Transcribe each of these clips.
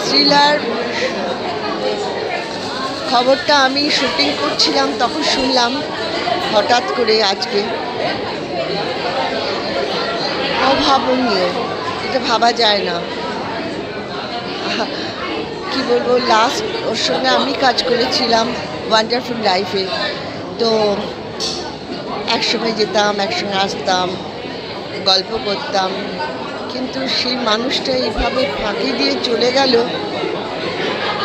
শ্রীলার খবরটা আমি শুটিং করছিলাম, তখন শুনলাম হঠাৎ করে আজকে। অভাবনীয়, এটা ভাবা যায় না। কি বলবো, লাস্ট ওর সঙ্গে আমি কাজ করেছিলাম ওয়ান্ডারফুল লাইফে। তো একসঙ্গে যেতাম, একসঙ্গে আসতাম, গল্প করতাম, কিন্তু সেই মানুষটা এইভাবে ফাঁকি দিয়ে চলে গেল,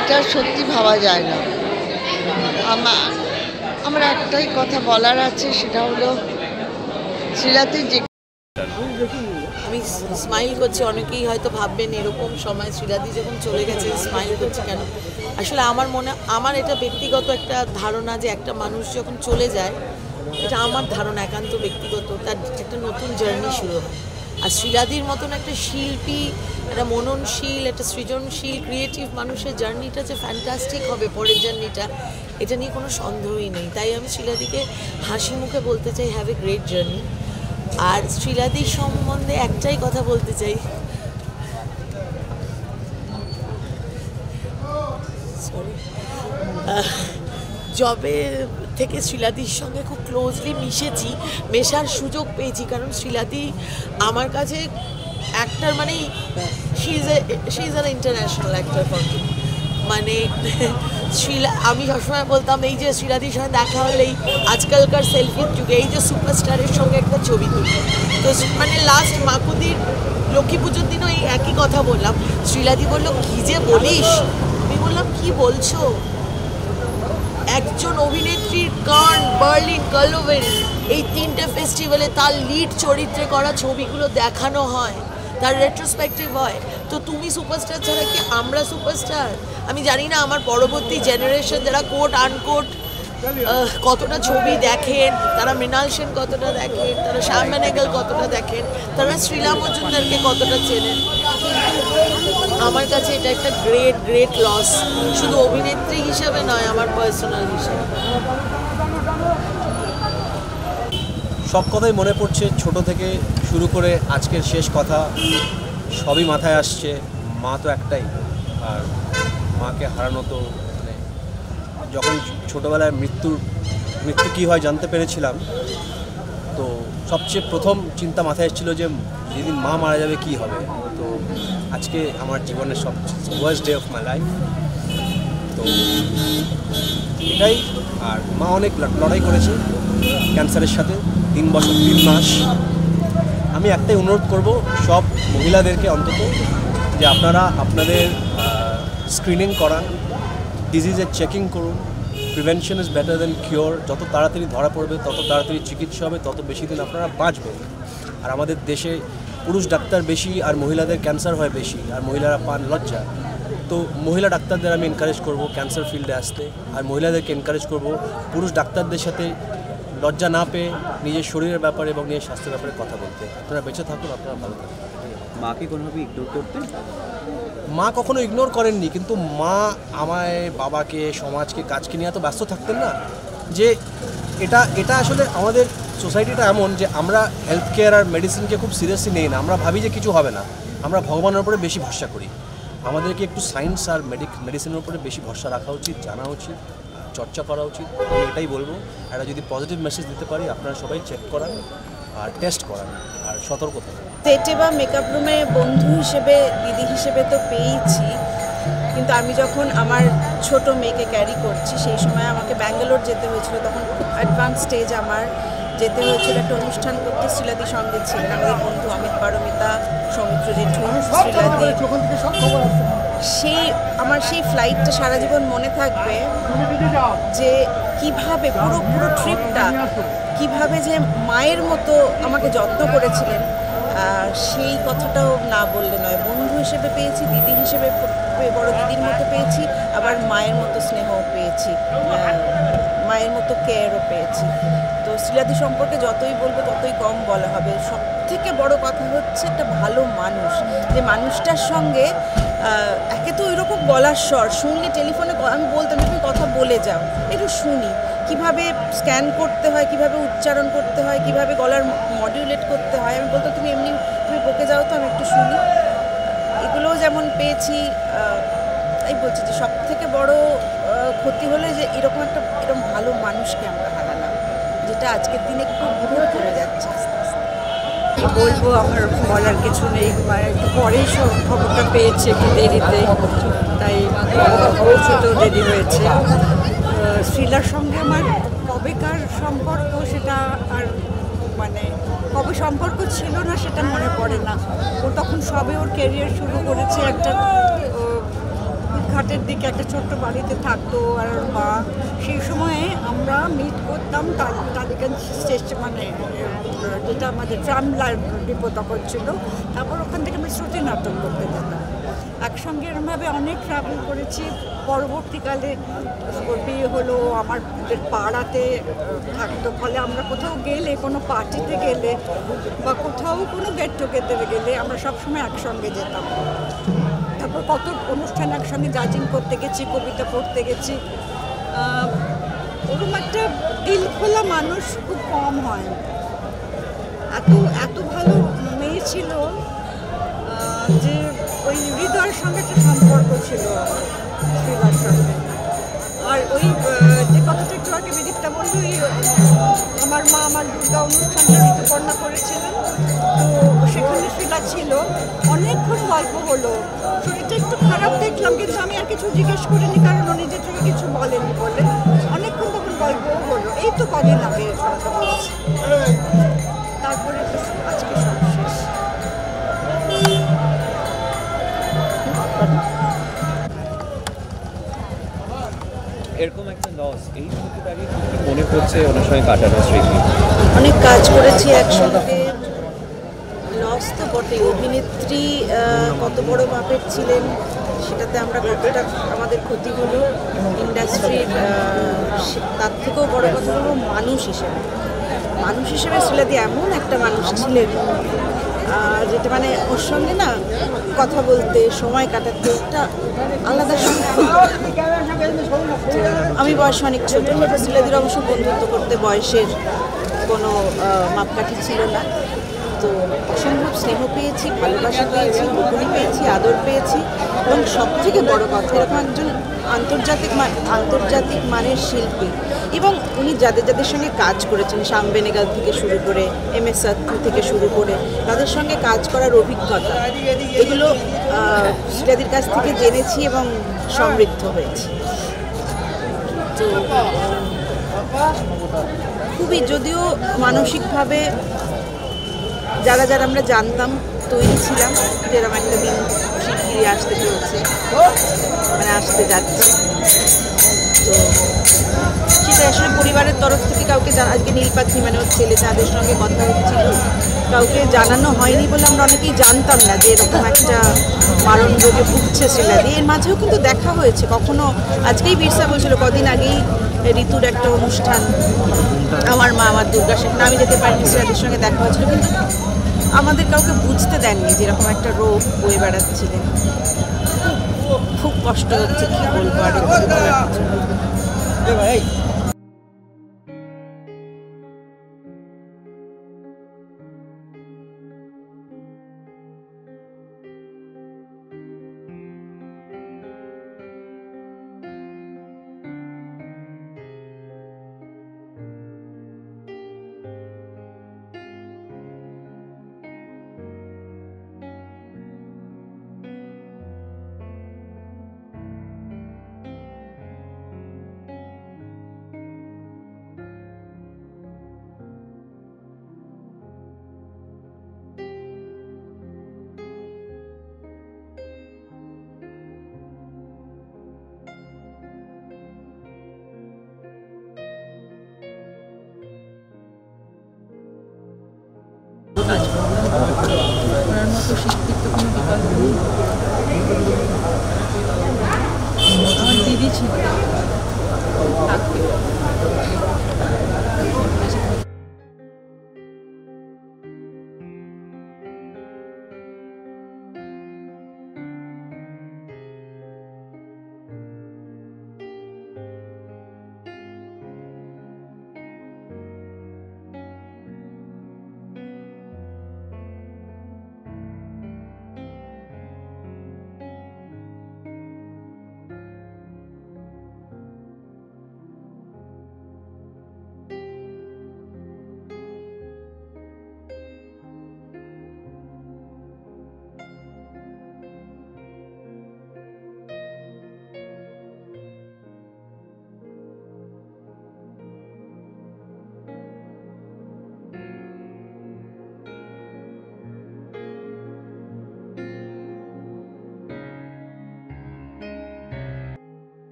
এটা সত্যি ভাবা যায় না। আমার একটাই কথা বলার আছে, সেটা হলো শ্রীলাতে যে আমি স্মাইল করছি, অনেকেই হয়তো ভাববেন এরকম সময় শ্রীলাদি যখন চলে গেছে স্মাইল করছি কেন। আসলে আমার এটা ব্যক্তিগত একটা ধারণা যে একটা মানুষ যখন চলে যায়, এটা আমার ধারণা একান্ত ব্যক্তিগত, তার একটা নতুন জার্নি শুরু হয়। আর শ্রীলাদির মতন একটা শিল্পী, একটা মননশীল, একটা সৃজনশীল ক্রিয়েটিভ মানুষের জার্নিটা যে ফ্যান্টাস্টিক হবে পরের জার্নিটা, এটা নিয়ে কোনো সন্দেহই নেই। তাই আমি শ্রীলাদিকে হাসি মুখে বলতে চাই, হ্যাভ এ গ্রেট জার্নি। আর শ্রীলাদির সম্বন্ধে একটাই কথা বলতে চাই, জবে থেকে শ্রীলাদির সঙ্গে খুব ক্লোজলি মিশেছি, মেশার সুযোগ পেয়েছি, কারণ শ্রীলাদি আমার কাছে অ্যাক্টর মানে she is an international actor for me. মানে আমি সবসময় বলতাম এই যে শ্রীলাদির সঙ্গে দেখা হলেই আজকালকার সেলফির যুগে এই যে সুপারস্টারের সঙ্গে একটা ছবি তুলি, তো মানে লাস্ট মাকুদির লক্ষ্মী পুজোর দিনও এই একই কথা বললাম। শ্রীলাদি বললো কী যে বলিস, আমি বললাম কি বলছো, একজন অভিনেত্রীর কান, বার্লিন, কালোভেরি এই তিনটে ফেস্টিভ্যালে তার লিড চরিত্রে করা ছবিগুলো দেখানো হয়, তার রেট্রোস্পেক্টিভ হয়। তো তুমি সুপারস্টার ছাড়া কি আমরা সুপারস্টার? আমি জানি না আমার পরবর্তী জেনারেশন যারা কোট আনকোট কতটা ছবি দেখেন, তারা মৃণাল সেন কতটা দেখেন, তারা শ্যাম বেনেগল কতটা দেখেন, তারা শ্রীলা মজুমদারকে কতটা চেনেন। আমার কাছে এটা একটা গ্রেট লস, শুধু অভিনেত্রী হিসাবে নয়, আমার পার্সোনাল হিসাবে। সব কথাই মনে পড়ছে, ছোট থেকে শুরু করে আজকের শেষ কথা সবই মাথায় আসছে। মা তো একটাই, আর মাকে হারানো তো মানে যখন ছোটোবেলায় মৃত্যু কী হয় জানতে পেরেছিলাম, তো সবচেয়ে প্রথম চিন্তা মাথায় এসেছিলো যে যেদিন মা মারা যাবে কী হবে। তো আজকে আমার জীবনের সবচেয়ে worst day of my life, তো এটাই। আর মা অনেক লড়াই করেছে ক্যান্সারের সাথে, 3 বছর 3 মাস। আমি একটাই অনুরোধ করব সব মহিলাদেরকে অন্তত, যে আপনারা আপনাদের স্ক্রিনিং করান, ডিজিজের চেকিং করুন। Prevention is better than cure. যত তাড়াতাড়ি ধরা পড়বে তত তাড়াতাড়ি চিকিৎসা হবে, তত বেশি দিন আপনারা বাঁচবেন। আর আমাদের দেশে পুরুষ ডাক্তার বেশি আর মহিলাদের ক্যান্সার হয় বেশি, আর মহিলারা পান লজ্জা। তো মহিলা ডাক্তারদের আমি এনকারেজ করব ক্যান্সার ফিল্ডে আসতে, আর মহিলাদেরকে এনকারেজ করব পুরুষ ডাক্তারদের সাথে লজ্জা না পেয়ে নিজের শরীরের ব্যাপারে এবং নিজের স্বাস্থ্যের ব্যাপারে কথা বলতে। আপনারা বেঁচে থাকুন, আপনারা ভালো থাকুন। মাকে কোনোভাবে ইগনোর করতেন? মা কখনো ইগনোর করেননি, কিন্তু মা আমায়, বাবাকে, সমাজকে, কাজকে নিয়ে এত ব্যস্ত থাকতেন না যে এটা আসলে আমাদের সোসাইটিটা এমন যে আমরা হেলথ কেয়ার আর মেডিসিনকে খুব সিরিয়াসলি নেই না। আমরা ভাবি যে কিছু হবে না, আমরা ভগবানের উপরে বেশি ভরসা করি। আমাদেরকে একটু সায়েন্স আর মেডিসিনের উপরে বেশি ভরসা রাখা উচিত, জানা উচিত, চর্চা করা উচিত। আমি এটাই বলবো। একটা যদি পজিটিভ মেসেজ দিতে পারি, আপনারা সবাই চেক করান আর টেস্ট করান আর সতর্ক থাকুন। সেটে বা মেকআপ রুমে বন্ধু হিসেবে, দিদি হিসেবে তো পেয়েছি, কিন্তু আমি যখন আমার ছোট মেয়েকে ক্যারি করছি সেই সময় আমাকে ব্যাঙ্গালোর যেতে হয়েছিল। তখন অ্যাডভান্স স্টেজ আমার যেতে হয়েছিল একটা অনুষ্ঠান করতে। শ্রীলাদির সঙ্গে ছিলেন আমাদের বন্ধু অমিত পারমিতা, সৌমিত্র জেঠু, শ্রীলাদি। সেই ফ্লাইটটা সারা জীবন মনে থাকবে, যে কিভাবে পুরো ট্রিপটা কিভাবে যে মায়ের মতো আমাকে যত্ন করেছিলেন, সেই কথাটাও না বললে নয়। বন্ধু হিসেবে পেয়েছি, দিদি হিসেবে বড় দিদির মতো পেয়েছি, আবার মায়ের মতো স্নেহও পেয়েছি, মায়ের মতো কেয়ারও পেয়েছি। তো শ্রীলাদি সম্পর্কে যতই বলবো ততই কম বলা হবে। সব থেকে বড় কথা হচ্ছে একটা ভালো মানুষ, যে মানুষটার সঙ্গে একে তো ওইরকম গলার স্বর শুনলে টেলিফোনে আমি বলতাম তুমি কথা বলে যাও, একটু শুনি কিভাবে স্ক্যান করতে হয়, কিভাবে উচ্চারণ করতে হয়, কিভাবে গলার মডিউলেট করতে হয়। আমি বলতাম তুমি বকে যাও তো, আমি একটু শুনি। এগুলোও যেমন পেয়েছি, তাই বলছি যে সব থেকে বড় ক্ষতি হলো যে এরকম ভালো মানুষকে আমরা হারালাম, যেটা আজকের দিনে খুব ভুল করে যাচ্ছে আস্তে আস্তে। বলবো আমার বলার কিছু নেই, একটু পরেই সব খবরটা পেয়েছি, একটু দেরিতে, তাই পৌঁছতেও দেরি হয়েছে। শ্রীলার সঙ্গে আমার কবেকার সম্পর্ক সেটা আর মানে কবে সম্পর্ক ছিল না সেটা মনে পড়ে না। ও তখন সবে ওর ক্যারিয়ার শুরু করেছে, একটা ঘাটের দিকে একটা ছোট্ট বাড়িতে থাকতো আর ওর মা। সেই সময়ে আমরা মিট করতাম টালিগঞ্জ স্টেশন, মানে যেটা আমাদের ট্রাম ডিপো তখন ছিল। তারপর ওখান থেকে আমি শ্রুতি নাটক করতে যেতাম, একসঙ্গে এরমভাবে অনেক ট্রাভেল করেছি। পরবর্তীকালে ওর বিয়ে হলো, আমার পাড়াতে থাকতো, ফলে আমরা কোথাও গেলে, কোনো পার্টিতে গেলে বা কোথাও কোনো গেট টুগেদারে গেলে আমরা সবসময় একসঙ্গে যেতাম। তারপর কত অনুষ্ঠান একসঙ্গে জাজিং করতে গেছি, কবিতা পড়তে গেছি। ওরকম একটা দিল খোলা মানুষ খুব কম হয়। এত ভালো মেয়ে ছিল যে ওই হৃদয়ের সঙ্গে একটা সম্পর্ক ছিল শ্রীলার সঙ্গে। আর ওই যে কথাটা একটু আগে বিদীপ্তা বলল, আমার মা আমার দুর্গা অনুষ্ঠানটা ঋতুপর্ণা করেছিলেন, তো সেখানে শ্রীলা ছিল। অনেকক্ষণ গল্প হলো, শরীরটা একটু খারাপ দেখলাম, কিন্তু আমি আর কিছু জিজ্ঞেস করিনি, কারণ ও নিজে থেকে কিছু বলেনি বলে। অনেকক্ষণ তখন গল্পও হলো, এই তো কদিন আগে তারপরে তো আজকে সব শেষ। এরকম একটা লস, এই মুহূর্তে দাঁড়িয়ে কি মনে পড়ছে ওনার সঙ্গে কাটানো স্মৃতি? অনেক কাজ করেছি একসঙ্গে, লস তো বটেই। অভিনেত্রী কত বড় মাপের ছিলেন সেটাতে আমরা কতটা আমাদের ক্ষতি হলো ইন্ডাস্ট্রির, তার থেকেও বড় কথা হলো মানুষ হিসেবে শ্রীলাদি এমন একটা মানুষ ছিলেন যেটা মানে ওর সঙ্গে না কথা বলতে, সময় কাটাতে একটা আলাদা সুখ। আমি বয়স অনেক ছোট, শ্রীলাদির অবশ্য বন্ধুত্ব করতে বয়সের কোনো মাপকাঠি ছিল না। তো অসম্ভব স্নেহ পেয়েছি, ভালোবাসা পেয়েছি, বকুনি পেয়েছি, আদর পেয়েছি, এবং সবথেকে বড় কথা এরকম একজন আন্তর্জাতিক মানের শিল্পী। এবং উনি যাদের সঙ্গে কাজ করেছেন, শ্যাম বেনেগাল থেকে শুরু করে MS সাত্তু থেকে শুরু করে, তাদের সঙ্গে কাজ করার অভিজ্ঞতা, এগুলো শ্রীলাদির কাছ থেকে জেনেছি এবং সমৃদ্ধ হয়েছি। তো খুবই, যদিও মানসিকভাবে যারা আমরা জানতাম, তৈরি ছিলাম যেরকম একটা দিন শিগগিরই আসতে চলছে, মানে আসতে যাচ্ছে। তো সেটা আসলে পরিবারের তরফ থেকে কাউকে আজকে নীলপাখি মানে ওর ছেলে, যাদের সঙ্গে কথা হচ্ছিল, কাউকে জানানো হয়নি বলে আমরা অনেকেই জানতাম না যে এরকম একটা মারণ রোগে ভুগছে শ্রীলাদি। এর মাঝেও কিন্তু দেখা হয়েছে কখনো, আজকেই বিরসা বলছিল কদিন আগেই ঋতুর একটা অনুষ্ঠান, আমার মা আমার দুর্গা, সেখানে আমি যেতে পারিনি, শ্রীলাদির সঙ্গে দেখা হয়েছিল, কিন্তু আমাদের কাউকে বুঝতে দেননি যে এরকম একটা রোগ বয়ে বেড়াচ্ছিলেন। খুব কষ্ট হচ্ছে, কি বলবো আর কিছু। ওনার মতো শিক্ষিত কোনো বিকল্প নেই। আমার দিদি ছিল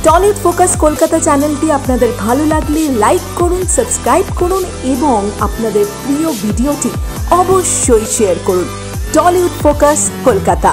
টলিউড ফোকাস কলকাতা চ্যানেলটি আপনাদের ভালো লাগলে লাইক করুন, সাবস্ক্রাইব করুন এবং আপনাদের প্রিয় ভিডিওটি অবশ্যই শেয়ার করুন। Tollywood focus Kolkata.